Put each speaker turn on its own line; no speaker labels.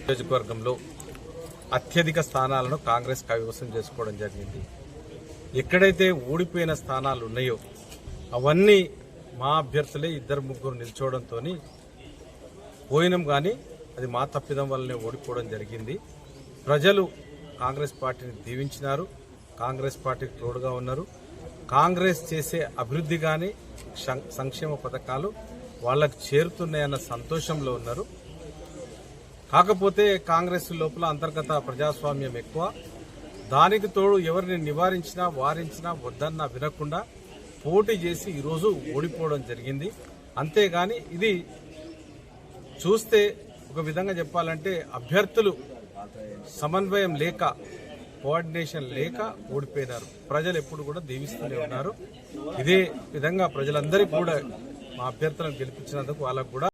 నియోజకవర్గంలో అత్యధిక స్థానాలను కాంగ్రెస్ కైవసం చేసుకోవడం జరిగింది. ఎక్కడైతే ఓడిపోయిన స్థానాలు ఉన్నాయో అవన్నీ మా అభ్యర్థులే 2-3 నిల్చోవడంతో పోయినాం, కానీ అది మా తప్పిదం వల్లనే ఓడిపోవడం జరిగింది. ప్రజలు కాంగ్రెస్ పార్టీని దీవించినారు, కాంగ్రెస్ పార్టీకి తోడుగా ఉన్నారు. కాంగ్రెస్ చేసే అభివృద్ధి కానీ సంక్షేమ పథకాలు వాళ్ళకు చేరుతున్నాయన్న సంతోషంలో ఉన్నారు. కాకపోతే కాంగ్రెస్ లోపల అంతర్గత ప్రజాస్వామ్యం ఎక్కువ. దానికి తోడు ఎవరిని నివారించినా వారించినా వద్దన్నా వినకుండా పోటీ చేసి ఈరోజు ఓడిపోవడం జరిగింది. అంతేగాని ఇది చూస్తే ఒక విధంగా చెప్పాలంటే అభ్యర్థులు సమన్వయం లేక, కోఆర్డినేషన్ లేక ఓడిపోయినారు. ప్రజలు ఎప్పుడు కూడా దీవిస్తూనే ఉన్నారు. ఇదే విధంగా ప్రజలందరికీ కూడా మా అభ్యర్థులను గెలిపించినందుకు వాళ్ళకు కూడా